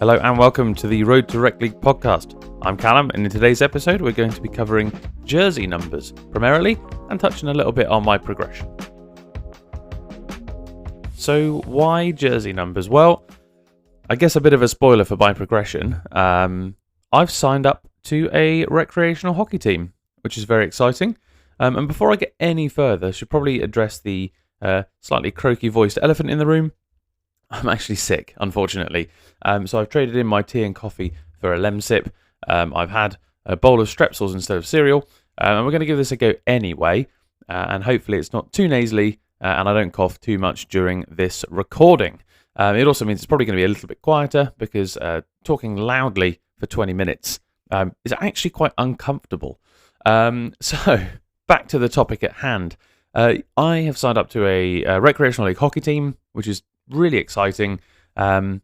Hello and welcome to the Road to Rec League podcast. I'm Callum, and in today's episode we're going to be covering jersey numbers primarily and touching a little bit on my progression. So why jersey numbers? Well, I guess a bit of a spoiler for my progression. I've signed up to a recreational hockey team, which is very exciting. And before I get any further, I should probably address the slightly croaky voiced elephant in the room. I'm actually sick, unfortunately. So I've traded in my tea and coffee for a Lemsip. I've had a bowl of Strepsils instead of cereal. And we're going to give this a go anyway. And hopefully it's not too nasally and I don't cough too much during this recording. It also means it's probably going to be a little bit quieter because talking loudly for 20 minutes is actually quite uncomfortable. So back to the topic at hand. I have signed up to a recreational league hockey team, which is really exciting. They're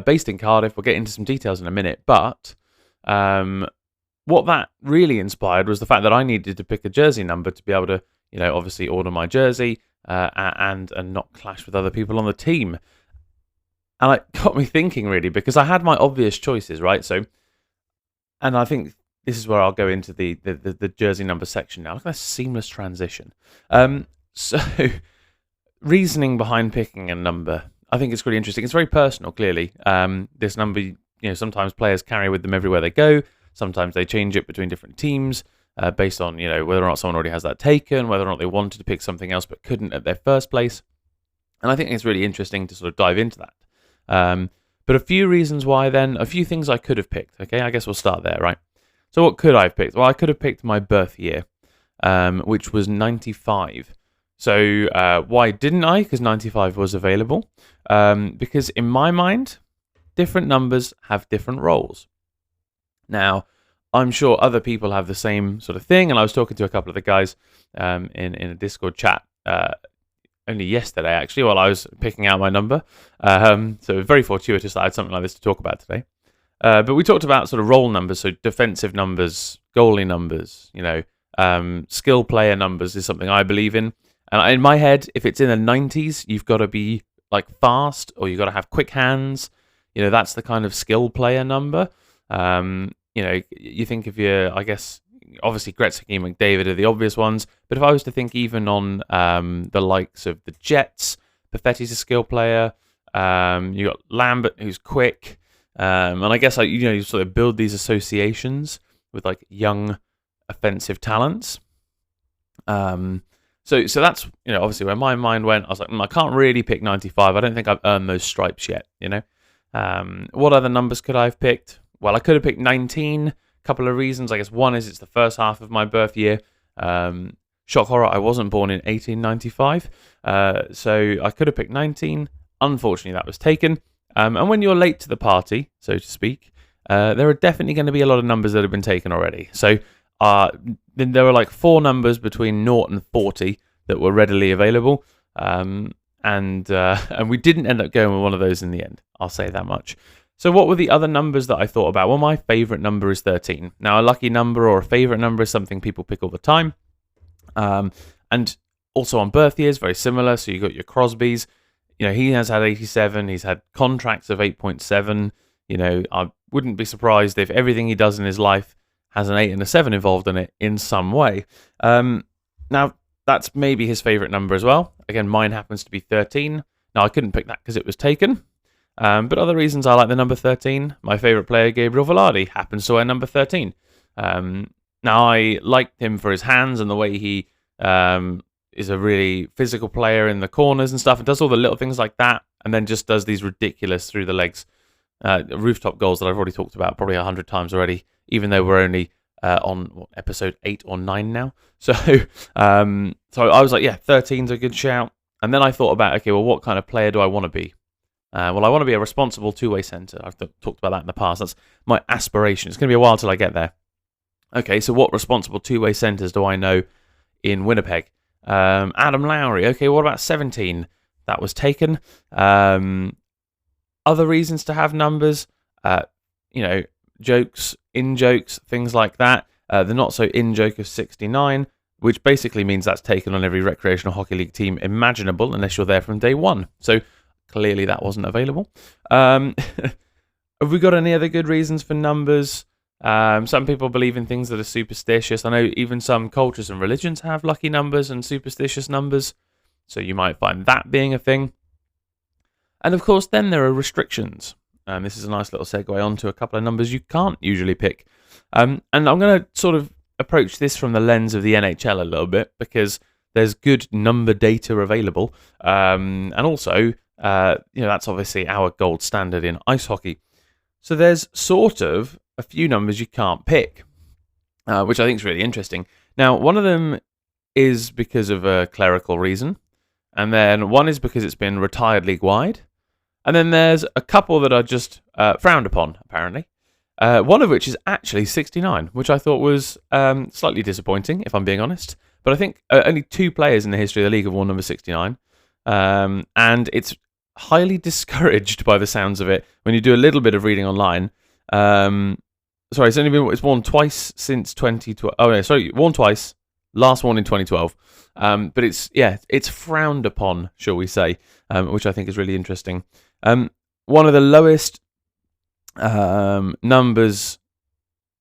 based in Cardiff. We'll get into some details in a minute. But what that really inspired was the fact that I needed to pick a jersey number to be able to, obviously order my jersey and not clash with other people on the team. And it got me thinking, really, because I had my obvious choices, right? And I think this is where I'll go into the jersey number section now. Look at that seamless transition. So reasoning behind picking a number, I think it's really interesting. It's very personal, clearly. This number, sometimes players carry with them everywhere they go. Sometimes they change it between different teams based on, whether or not someone already has that taken, whether or not they wanted to pick something else but couldn't at their first place. And I think it's really interesting to sort of dive into that. But a few reasons why then, a few things I could have picked. Okay, I guess we'll start there, right? So what could I have picked? Well, I could have picked my birth year, which was 95. So why didn't I? Because 95 was available. Because in my mind, different numbers have different roles. Now, I'm sure other people have the same sort of thing. And I was talking to a couple of the guys in a Discord chat only yesterday, actually, while I was picking out my number. So it was very fortuitous that I had something like this to talk about today. But we talked about sort of role numbers, so defensive numbers, goalie numbers, skill player numbers is something I believe in. And in my head, if it's in the 90s, you've got to be like fast or you've got to have quick hands. That's the kind of skill player number. You think of I guess, obviously Gretzky and McDavid are the obvious ones. But if I was to think even on the likes of the Jets, Perfetti's a skill player. You got Lambert, who's quick. And I guess you sort of build these associations with like young offensive talents. So that's obviously where my mind went. I was like, I can't really pick 95. I don't think I've earned those stripes yet. What other numbers could I have picked? Well, I could have picked 19. A couple of reasons. I guess one is it's the first half of my birth year. Shock horror, I wasn't born in 1895. So I could have picked 19. Unfortunately, that was taken. And when you're late to the party, so to speak, there are definitely going to be a lot of numbers that have been taken already. So then there were like 4 numbers between 0 and 40 that were readily available. And we didn't end up going with one of those in the end. I'll say that much. So what were the other numbers that I thought about? Well, my favorite number is 13. Now, a lucky number or a favorite number is something people pick all the time. And also on birth years, very similar. So you got your Crosbys. He has had 87. He's had contracts of 8.7. I wouldn't be surprised if everything he does in his life has an 8 and a 7 involved in it in some way. Now, that's maybe his favorite number as well. Again, mine happens to be 13. Now, I couldn't pick that because it was taken. But other reasons I like the number 13. My favorite player, Gabriel Velarde, happens to wear number 13. Now, I liked him for his hands and the way he is a really physical player in the corners and stuff, and does all the little things like that, and then just does these ridiculous through the legs rooftop goals that I've already talked about probably 100 times already, even though we're only on episode 8 or 9 now. So I was like, yeah, 13's a good shout. And then I thought about, okay, well, what kind of player do I want to be? Well, I want to be a responsible two-way centre. I've talked about that in the past. That's my aspiration. It's going to be a while till I get there. Okay, so what responsible two-way centres do I know in Winnipeg? Adam Lowry. Okay, what about 17? That was taken. Other reasons to have numbers, jokes, in-jokes, things like that. The not-so-in joke of 69, which basically means that's taken on every recreational hockey league team imaginable unless you're there from day one. So Clearly, that wasn't available. Have we got any other good reasons for numbers? Some people believe in things that are superstitious. I know even some cultures and religions have lucky numbers and superstitious numbers, so you might find that being a thing. And of course, then there are restrictions. This is a nice little segue onto a couple of numbers you can't usually pick. And I'm going to sort of approach this from the lens of the NHL a little bit, because there's good number data available. And also, that's obviously our gold standard in ice hockey. So there's sort of a few numbers you can't pick, which I think is really interesting. Now, one of them is because of a clerical reason, and then one is because it's been retired league-wide, and then there's a couple that are just frowned upon, apparently. One of which is actually 69, which I thought was slightly disappointing, if I'm being honest. But I think only 2 players in the history of the league have worn number 69, and it's highly discouraged by the sounds of it when you do a little bit of reading online. It's worn twice since 2012. Oh no, sorry, worn twice. Last worn in 2012. But it's frowned upon, shall we say, which I think is really interesting. One of the lowest numbers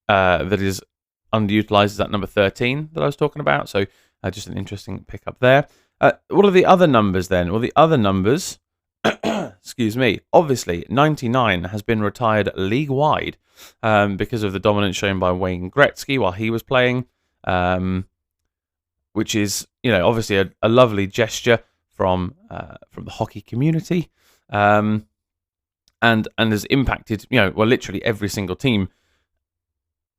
that is underutilized is that number 13 that I was talking about. So just an interesting pickup there. What are the other numbers then? Well, the other numbers, excuse me, obviously 99 has been retired league-wide because of the dominance shown by Wayne Gretzky while he was playing, which is, obviously a lovely gesture from the hockey community, and has impacted, literally every single team.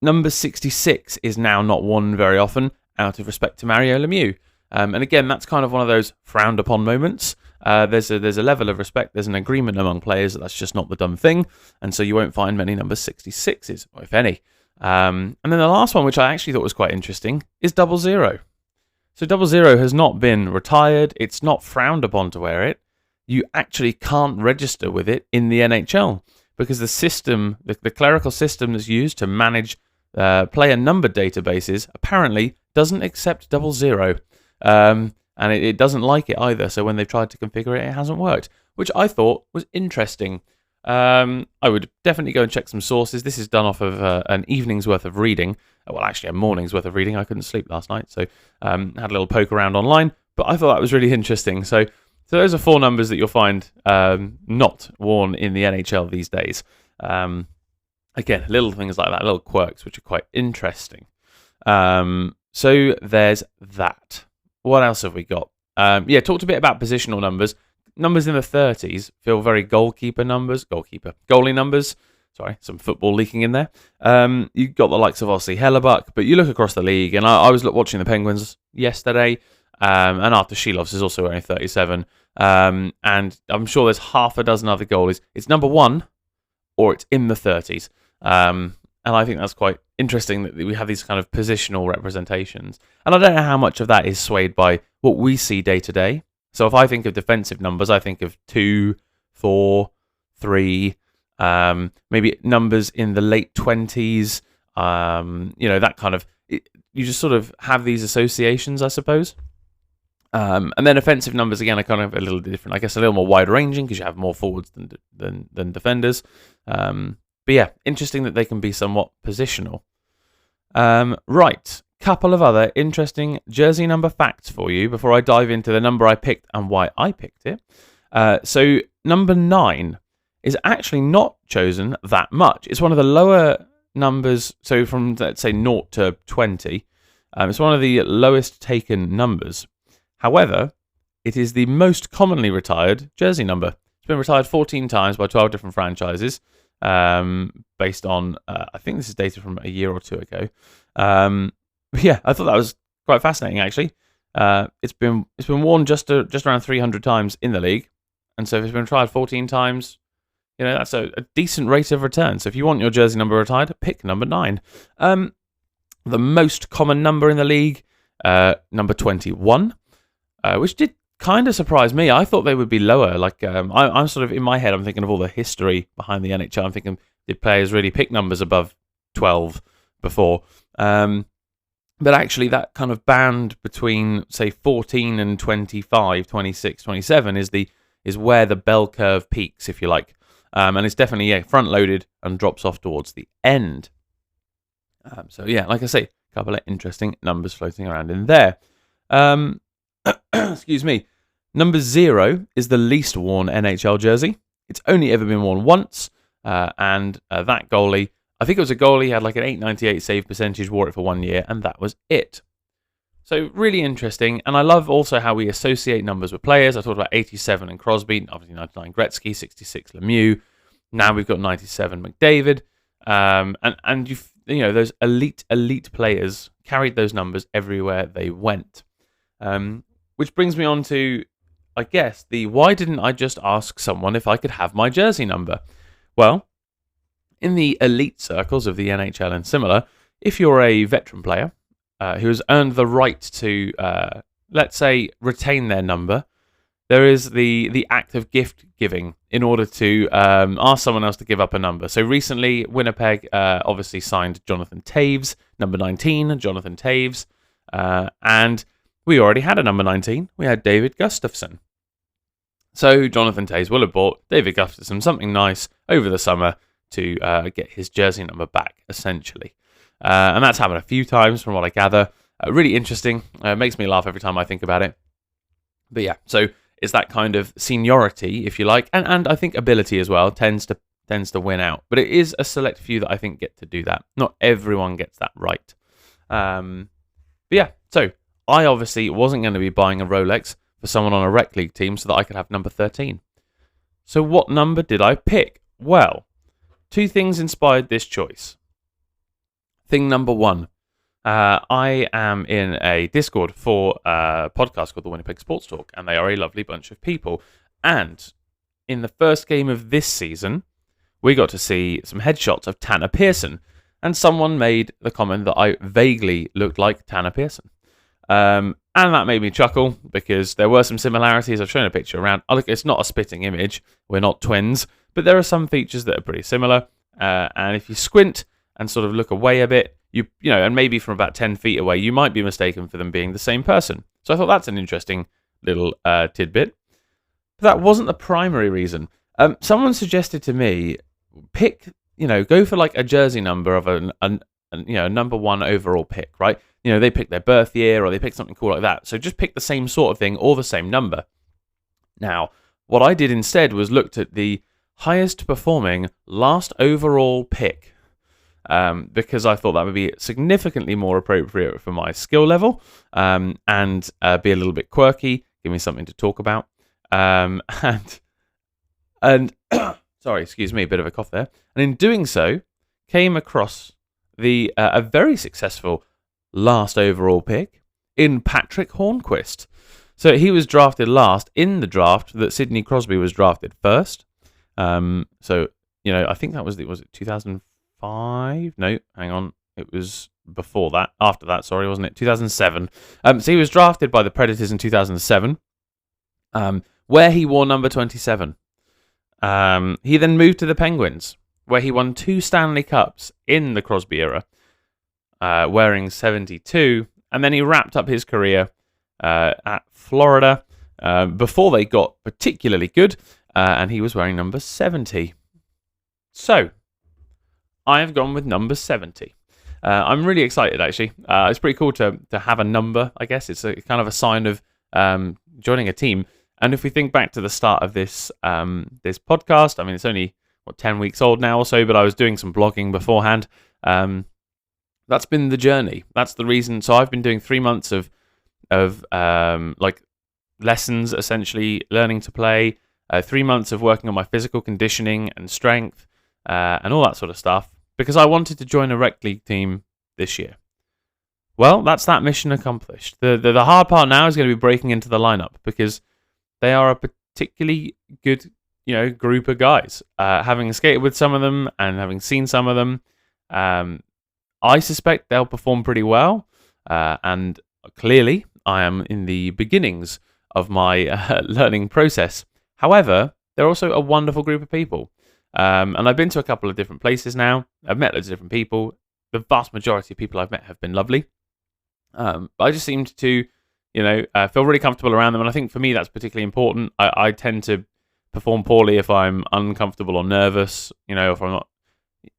Number 66 is now not worn very often out of respect to Mario Lemieux. And again, that's kind of one of those frowned upon moments. There's a level of respect, there's an agreement among players that that's just not the done thing, and so you won't find many number 66s, if any. And then the last one, which I actually thought was quite interesting, is 00. So 00 has not been retired, it's not frowned upon to wear it. You actually can't register with it in the NHL because the system, the clerical system that's used to manage player number databases, apparently doesn't accept 00. And it doesn't like it either, so when they've tried to configure it, it hasn't worked, which I thought was interesting. I would definitely go and check some sources. This is done off of an evening's worth of reading. Well, actually, a morning's worth of reading. I couldn't sleep last night, so had a little poke around online, but I thought that was really interesting. So those are 4 numbers that you'll find not worn in the NHL these days. Again, little things like that, little quirks, which are quite interesting. So there's that. What else have we got? Talked a bit about positional numbers. Numbers in the 30s feel very goalie numbers. Sorry, some football leaking in there. You've got the likes of obviously Hellebuck, but you look across the league, and I was watching the Penguins yesterday, and Artur Shilovs is also wearing 37, and I'm sure there's half a dozen other goalies. It's number 1, or it's in the 30s. And I think that's quite interesting that we have these kind of positional representations. And I don't know how much of that is swayed by what we see day to day. So if I think of defensive numbers, I think of 2, 4, 3, maybe numbers in the late 20s, that kind of... You just sort of have these associations, I suppose. And then offensive numbers, again, are kind of a little different. I guess a little more wide-ranging because you have more forwards than defenders. But yeah, interesting that they can be somewhat positional. Right, couple of other interesting jersey number facts for you before I dive into the number I picked and why I picked it. So number 9 is actually not chosen that much. It's one of the lower numbers, so from, let's say, 0 to 20. It's one of the lowest taken numbers. However, it is the most commonly retired jersey number. It's been retired 14 times by 12 different franchises. Based on, I think this is data from a year or 2 ago. Yeah, I thought that was quite fascinating, actually. It's been worn just around 300 times in the league, and so if it's been tried 14 times, that's a decent rate of return. So if you want your jersey number retired, pick number 9. The most common number in the league, number 21, which did kind of surprised me. I thought they would be lower. Like I'm sort of in my head, I'm thinking of all the history behind the NHL. I'm thinking, did players really pick numbers above 12 before? But actually, that kind of band between say 14 and 25, 26, 27 is is where the bell curve peaks, if you like. And it's definitely front-loaded and drops off towards the end. So yeah, like I say, a couple of interesting numbers floating around in there. Excuse me. Number 0 is the least worn NHL jersey. It's only ever been worn once, and that goalie, I think it was a goalie, had like an 898 save percentage, wore it for 1 year, and that was it. So really interesting, and I love also how we associate numbers with players. I talked about 87 and Crosby, obviously 99 Gretzky, 66 Lemieux. Now we've got 97 McDavid, and you know those elite players carried those numbers everywhere they went. Which brings me on to, I guess, why didn't I just ask someone if I could have my jersey number? Well, in the elite circles of the NHL and similar, if you're a veteran player who has earned the right to, let's say, retain their number, there is the act of gift giving in order to ask someone else to give up a number. So recently, Winnipeg obviously signed Jonathan Toews, number 19, Jonathan Toews, and we already had a number 19. We had David Gustafsson. So Jonathan Toews will have bought David Gustafsson something nice over the summer to get his jersey number back, essentially. And that's happened a few times from what I gather. Really interesting. Makes me laugh every time I think about it. But yeah, so it's that kind of seniority, if you like, and I think ability as well tends to win out. But it is a select few that I think get to do that. Not everyone gets that right. But yeah, so I obviously wasn't going to be buying a Rolex for someone on a rec league team so that I could have number 13. So what number did I pick? Well, two things inspired this choice. Thing number 1, I am in a Discord for a podcast called the Winnipeg Sports Talk, and they are a lovely bunch of people. And in the first game of this season, we got to see some headshots of Tanner Pearson, and someone made the comment that I vaguely looked like Tanner Pearson. And that made me chuckle because there were some similarities. I've shown a picture around. Oh, look, it's not a spitting image. We're not twins, but there are some features that are pretty similar. And if you squint and sort of look away a bit, you know, and maybe from about 10 feet away, you might be mistaken for them being the same person. So I thought that's an interesting little tidbit. But that wasn't the primary reason. Someone suggested to me, go for like a jersey number of a number 1 overall pick, right? You know, they pick their birth year or they pick something cool like that. So just pick the same sort of thing or the same number. Now, what I did instead was looked at the highest performing last overall pick because I thought that would be significantly more appropriate for my skill level and be a little bit quirky, give me something to talk about. And sorry, excuse me, a bit of a cough there. And in doing so, came across a very successful last overall pick in Patrick Hornquist. So he was drafted last in the draft that Sidney Crosby was drafted first. So, you know, I think that was it 2005? No, hang on. It was before that. After that, sorry, wasn't it? 2007. So he was drafted by the Predators in 2007, where he wore number 27. He then moved to the Penguins, where he won 2 Stanley Cups in the Crosby era, wearing 72, and then he wrapped up his career at Florida before they got particularly good, and he was wearing number 70. So, I have gone with number 70. I'm really excited, actually. It's pretty cool to have a number, I guess. It's a kind of a sign of joining a team. And if we think back to the start of this this podcast, I mean, it's only 10 weeks old now or so, but I was doing some blogging beforehand. That's been the journey. That's the reason. So I've been doing 3 months of like lessons, essentially learning to play. 3 months of working on my physical conditioning and strength and all that sort of stuff because I wanted to join a rec league team this year. Well, that's that mission accomplished. The hard part now is going to be breaking into the lineup because they are a particularly good, group of guys. Having skated with some of them and having seen some of them, I suspect they'll perform pretty well. And clearly, I am in the beginnings of my learning process. However, they're also a wonderful group of people. And I've been to a couple of different places now. I've met loads of different people. The vast majority of people I've met have been lovely. But I just seemed to, feel really comfortable around them. And I think for me, that's particularly important. I tend to perform poorly if I'm uncomfortable or nervous, if I'm not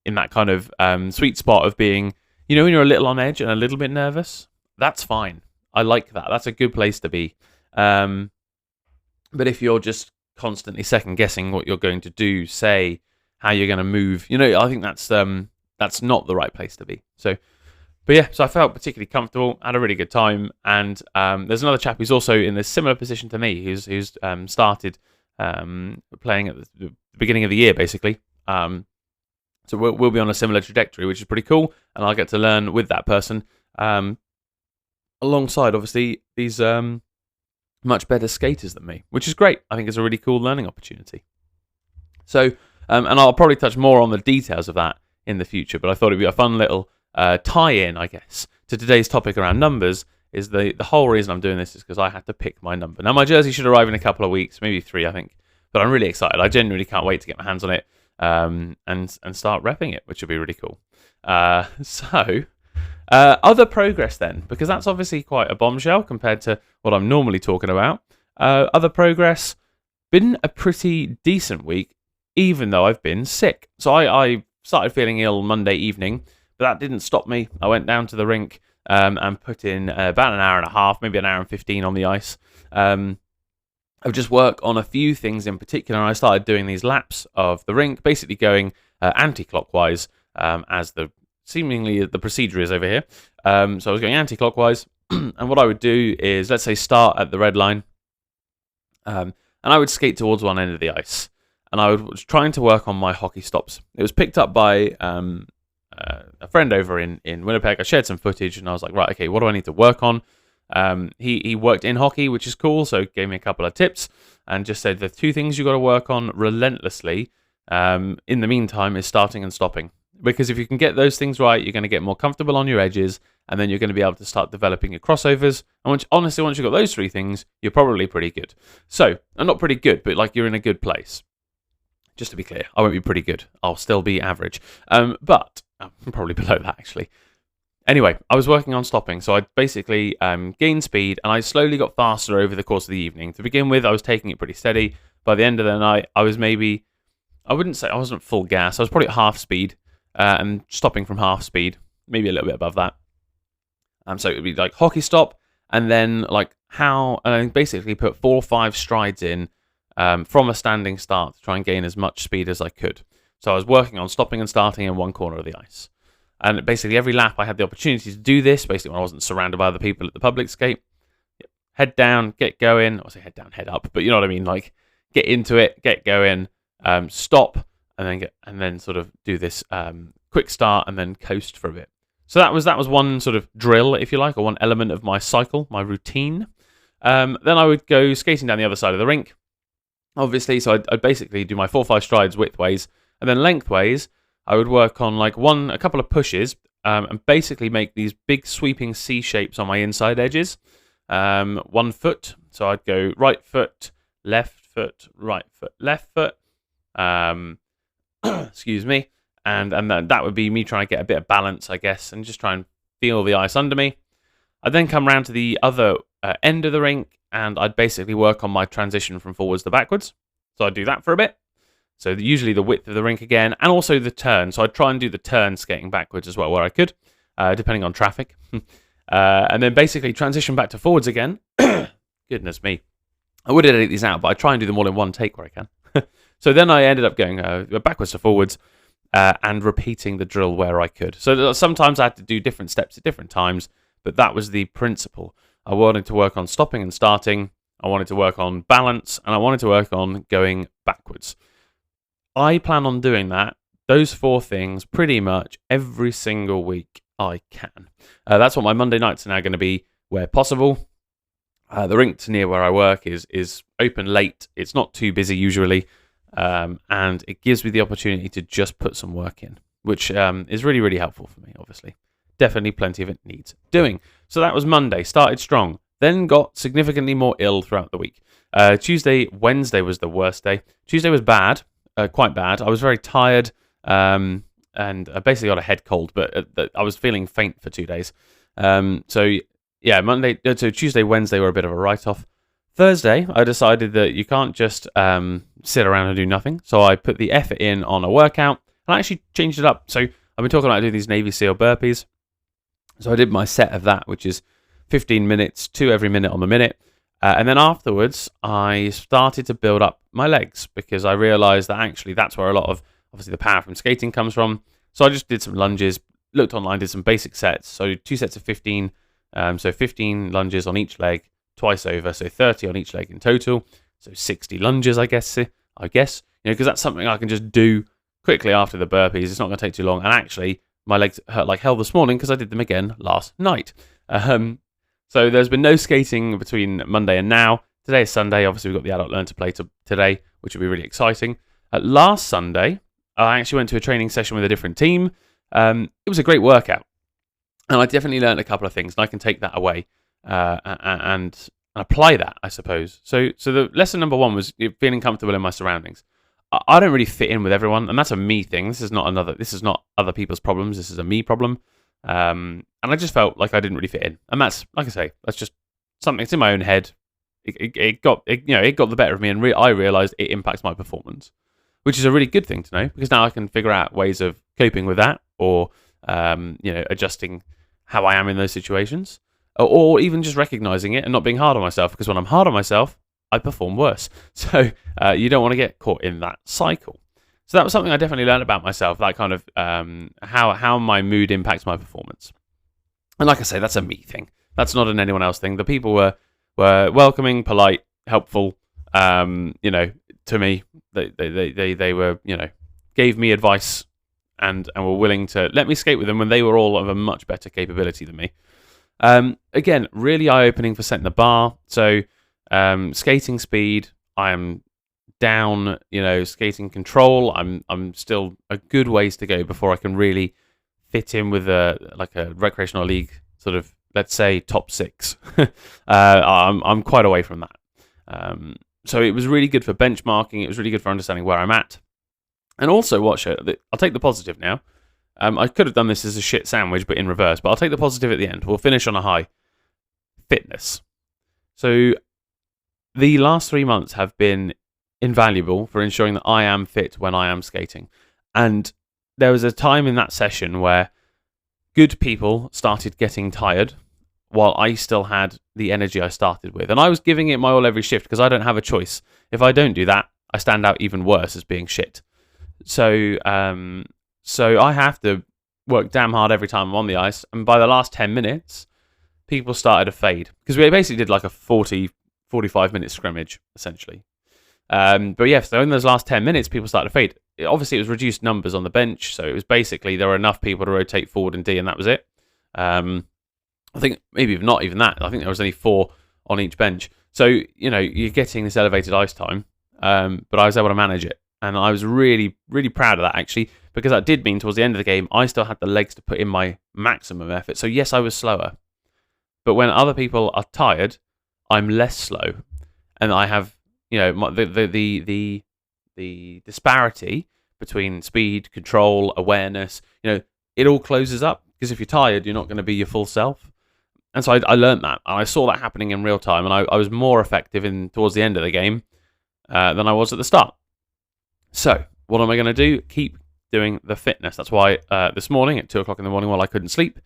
in that kind of sweet spot of being, when you're a little on edge and a little bit nervous, that's fine. I like that. That's a good place to be. But if you're just constantly second guessing what you're going to do, say, how you're going to move, I think that's not the right place to be. So I felt particularly comfortable, had a really good time, and there's another chap who's also in a similar position to me, who's started playing at the beginning of the year, basically. So we'll be on a similar trajectory, which is pretty cool, and I'll get to learn with that person, alongside, obviously, these much better skaters than me, which is great. I think it's a really cool learning opportunity. So, and I'll probably touch more on the details of that in the future, but I thought it'd be a fun little tie-in, I guess, to today's topic around numbers. Is the whole reason I'm doing this is because I had to pick my number. Now, my jersey should arrive in a couple of weeks, maybe 3, I think, but I'm really excited. I genuinely can't wait to get my hands on it and start repping it, which would be really cool. Other progress then, because that's obviously quite a bombshell compared to what I'm normally talking about. Other progress, been a pretty decent week, even though I've been sick. So I started feeling ill Monday evening, but that didn't stop me. I went down to the rink and put in about an hour and a half, maybe an hour and 15 on the ice. I've just worked on a few things in particular, and I started doing these laps of the rink, basically going anti-clockwise, as seemingly the procedure is over here. So I was going anti-clockwise, and what I would do is, let's say, start at the red line, and I would skate towards one end of the ice, and I was trying to work on my hockey stops. It was picked up by a friend over in Winnipeg. I shared some footage, and I was like, right, okay, what do I need to work on? He worked in hockey, which is cool, so gave me a couple of tips and just said the 2 things you got to work on relentlessly in the meantime is starting and stopping. Because if you can get those things right, you're going to get more comfortable on your edges, and then you're going to be able to start developing your crossovers. And once you've got those 3 things, you're probably pretty good. So, and not pretty good, but like you're in a good place. Just to be clear, I won't be pretty good. I'll still be average. But I'm probably below that, actually. Anyway, I was working on stopping, so I basically gained speed, and I slowly got faster over the course of the evening. To begin with, I was taking it pretty steady. By the end of the night, I wouldn't say I wasn't full gas. I was probably at half speed, and stopping from half speed, maybe a little bit above that. So it would be like hockey stop, and then I basically put 4 or 5 strides in from a standing start to try and gain as much speed as I could. So I was working on stopping and starting in one corner of the ice. And basically every lap I had the opportunity to do this, basically when I wasn't surrounded by other people at the public skate. Head down, get going. I say head down, head up, but you know what I mean? Like, get into it, get going, stop, and then sort of do this quick start and then coast for a bit. So that was one sort of drill, if you like, or one element of my cycle, my routine. Then I would go skating down the other side of the rink, obviously. So I'd basically do my 4 or 5 strides widthways, and then lengthways, I would work on a couple of pushes, and basically make these big sweeping C shapes on my inside edges. 1 foot, so I'd go right foot, left foot, right foot, left foot. Excuse me, and that would be me trying to get a bit of balance, I guess, and just try and feel the ice under me. I'd then come round to the other end of the rink, and I'd basically work on my transition from forwards to backwards. So I'd do that for a bit. So usually the width of the rink again, and also the turn. So I'd try and do the turn skating backwards as well, where I could, depending on traffic. And then basically transition back to forwards again. Goodness me. I would edit these out, but I try and do them all in one take where I can. So then I ended up going backwards to forwards and repeating the drill where I could. So sometimes I had to do different steps at different times, but that was the principle. I wanted to work on stopping and starting. I wanted to work on balance, and I wanted to work on going backwards. I plan on doing those 4 things, pretty much every single week I can. That's what my Monday nights are now going to be, where possible. The rink near where I work is open late. It's not too busy usually, and it gives me the opportunity to just put some work in, which is really, really helpful for me, obviously. Definitely plenty of it needs doing. So that was Monday, started strong, then got significantly more ill throughout the week. Tuesday, Wednesday was the worst day. Tuesday was bad. Quite bad. I was very tired, and I basically got a head cold, but I was feeling faint for 2 days. So Tuesday, Wednesday were a bit of a write-off. Thursday, I decided that you can't just sit around and do nothing. So I put the effort in on a workout, and I actually changed it up. So I've been talking about doing these Navy SEAL burpees. So I did my set of that, which is 15 minutes, 2 every minute on the minute. And then afterwards, I started to build up my legs because I realized that actually that's where a lot of, obviously, the power from skating comes from. So I just did some lunges, looked online, did some basic sets. So 2 sets of 15, so 15 lunges on each leg twice over, so 30 on each leg in total. So 60 lunges, I guess, because that's something I can just do quickly after the burpees. It's not going to take too long. And actually, my legs hurt like hell this morning because I did them again last night. So there's been no skating between Monday and now. Today is Sunday. Obviously, we've got the Adult Learn to Play today, which will be really exciting. Last Sunday, I actually went to a training session with a different team. It was a great workout. And I definitely learned a couple of things, and I can take that away and apply that, I suppose. So the lesson number 1 was feeling comfortable in my surroundings. I don't really fit in with everyone, and that's a me thing. This is not other people's problems. This is a me problem. And I just felt like I didn't really fit in. And that's, like I say, that's just something that's in my own head. It got the better of me, and I realized it impacts my performance, which is a really good thing to know, because now I can figure out ways of coping with that, or adjusting how I am in those situations, or even just recognizing it and not being hard on myself, because when I'm hard on myself, I perform worse. So you don't want to get caught in that cycle. So that was something I definitely learned about myself, that kind of how my mood impacts my performance. And like I say, that's a me thing. That's not an anyone else thing. The people were welcoming, polite, helpful. To me, they were, gave me advice and were willing to let me skate with them when they were all of a much better capability than me. Again, really eye-opening for setting the bar. So skating speed, I am down. Skating control, I'm still a good ways to go before I can really fit in with a recreational league sort of, let's say, top 6. I'm quite away from that. So it was really good for benchmarking. It was really good for understanding where I'm at. And also, I'll take the positive now. I could have done this as a shit sandwich, but in reverse. But I'll take the positive at the end. We'll finish on a high. Fitness. So the last 3 months have been invaluable for ensuring that I am fit when I am skating. And there was a time in that session where good people started getting tired while I still had the energy I started with. And I was giving it my all every shift because I don't have a choice. If I don't do that, I stand out even worse as being shit. So I have to work damn hard every time I'm on the ice. And by the last 10 minutes, people started to fade. Because we basically did like a 45-minute scrimmage, essentially. But yeah, so in those last 10 minutes, people started to fade. Obviously, it was reduced numbers on the bench. So it was basically there were enough people to rotate forward and D, and that was it. I think maybe not even that. I think there was only 4 on each bench. So, you're getting this elevated ice time, but I was able to manage it. And I was really, really proud of that, actually, because that did mean towards the end of the game, I still had the legs to put in my maximum effort. So yes, I was slower. But when other people are tired, I'm less slow. And I have, the disparity between speed, control, awareness, it all closes up. Because if you're tired, you're not going to be your full self. And so I learned that. And I saw that happening in real time. And I was more effective towards the end of the game than I was at the start. So, what am I going to do? Keep doing the fitness. That's why this morning at 2 o'clock in the morning while I couldn't sleep,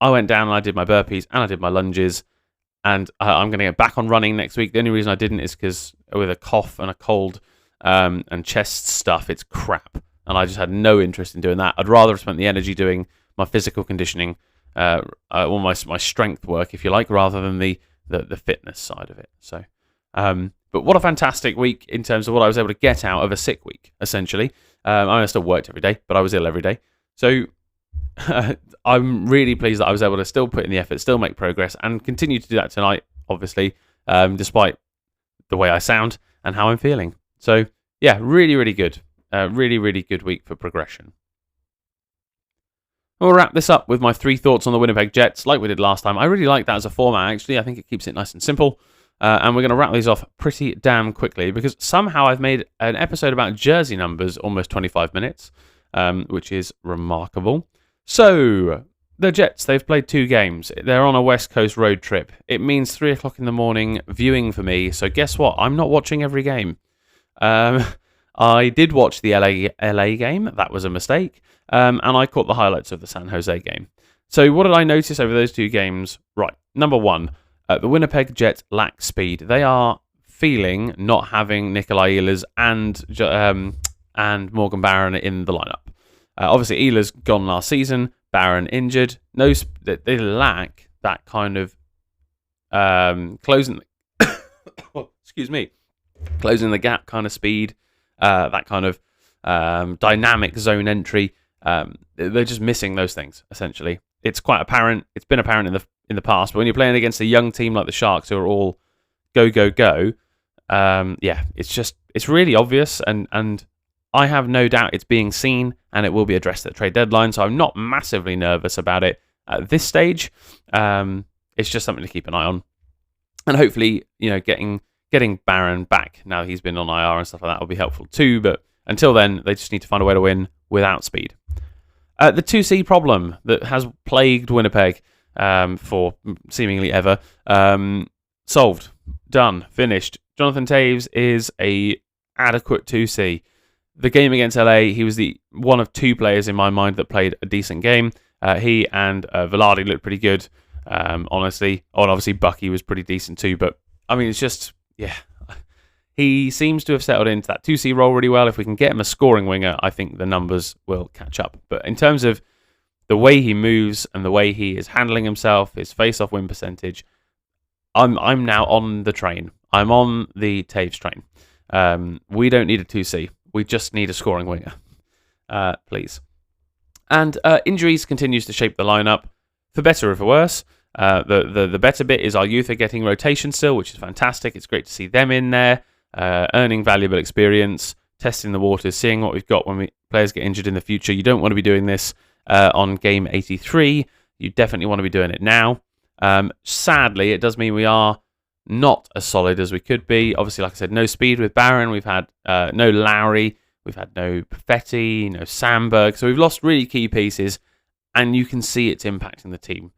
I went down and I did my burpees and I did my lunges. And I'm going to get back on running next week. The only reason I didn't is because with a cough and a cold and chest stuff, it's crap. And I just had no interest in doing that. I'd rather have spent the energy doing my physical conditioning, or my strength work, if you like, rather than the fitness side of it. So, but what a fantastic week in terms of what I was able to get out of a sick week, essentially. I still worked every day, but I was ill every day. So I'm really pleased that I was able to still put in the effort, still make progress, and continue to do that tonight, obviously, despite the way I sound and how I'm feeling. So, yeah, really, really good. Really, really good week for progression. We'll wrap this up with my 3 thoughts on the Winnipeg Jets, like we did last time. I really like that as a format, actually. I think it keeps it nice and simple. And we're going to wrap these off pretty damn quickly because somehow I've made an episode about jersey numbers almost 25 minutes, which is remarkable. So, the Jets, they've played 2 games. They're on a West Coast road trip. It means 3 o'clock in the morning viewing for me. So guess what? I'm not watching every game. I did watch the LA game. That was a mistake. And I caught the highlights of the San Jose game. So what did I notice over those two games? Right. Number one, the Winnipeg Jets lack speed. They are feeling not having Nikolai Ehlers and Morgan Barron in the lineup. Obviously, Ehlers gone last season. Barron injured. They lack that kind of closing. Excuse me, closing the gap kind of speed. That kind of dynamic zone entry. They're just missing those things. Essentially, it's quite apparent. It's been apparent in the past, but when you're playing against a young team like the Sharks, who are all go, it's really obvious, and I have no doubt it's being seen, and it will be addressed at the trade deadline. So I'm not massively nervous about it at this stage. It's just something to keep an eye on, and hopefully, getting Barron back now he's been on IR and stuff like that will be helpful too. But until then, they just need to find a way to win without speed. The 2C problem that has plagued Winnipeg for seemingly ever, solved, done, finished. Jonathan Toews is a adequate 2C. The game against LA, he was the one of two players in my mind that played a decent game. He and Velarde looked pretty good, honestly. Oh, and obviously Bucky was pretty decent too. But I mean, it's just, he seems to have settled into that 2C role really well. If we can get him a scoring winger, I think the numbers will catch up. But in terms of the way he moves and the way he is handling himself, his face-off win percentage, I'm now on the train. I'm on the Toews train. We don't need a 2C. We just need a scoring winger, please. And injuries continues to shape the lineup, for better or for worse. The better bit is our youth are getting rotation still, which is fantastic. It's great to see them in there, earning valuable experience, testing the waters, seeing what we've got when players get injured in the future. You don't want to be doing this on game 83. You definitely want to be doing it now. Sadly, it does mean we are not as solid as we could be. Obviously, like I said, no speed with Barron. We've had no Lowry. We've had no Perfetti, no Sandberg. So we've lost really key pieces, and you can see it's impacting the team.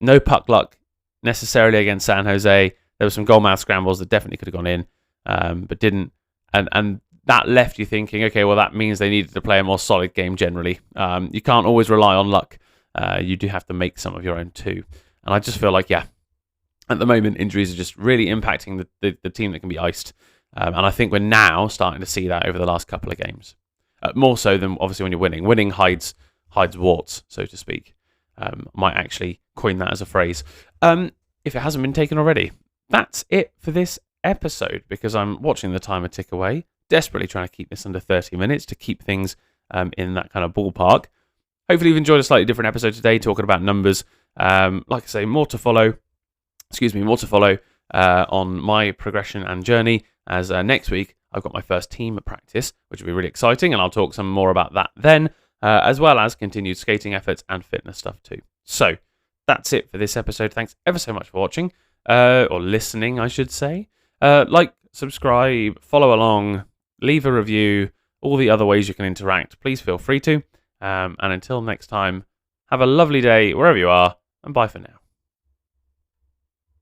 No puck luck necessarily against San Jose. There were some goalmouth scrambles that definitely could have gone in, but didn't. And that left you thinking, okay, well, that means they needed to play a more solid game generally. You can't always rely on luck. You do have to make some of your own too. And I just feel like, at the moment, injuries are just really impacting the team that can be iced. And I think we're now starting to see that over the last couple of games. More so than, obviously, when you're winning. Winning hides warts, so to speak. Might actually coin that as a phrase. If it hasn't been taken already. That's it for this episode, because I'm watching the timer tick away. Desperately trying to keep this under 30 minutes to keep things in that kind of ballpark. Hopefully you've enjoyed a slightly different episode today, talking about numbers. Like I say, more to follow on my progression and journey, as next week I've got my first team practice, which will be really exciting, and I'll talk some more about that then, as well as continued skating efforts and fitness stuff too. So that's it for this episode. Thanks ever so much for watching, or listening, I should say. Like, subscribe, follow along, leave a review, all the other ways you can interact. Please feel free to. And until next time, have a lovely day wherever you are, and bye for now.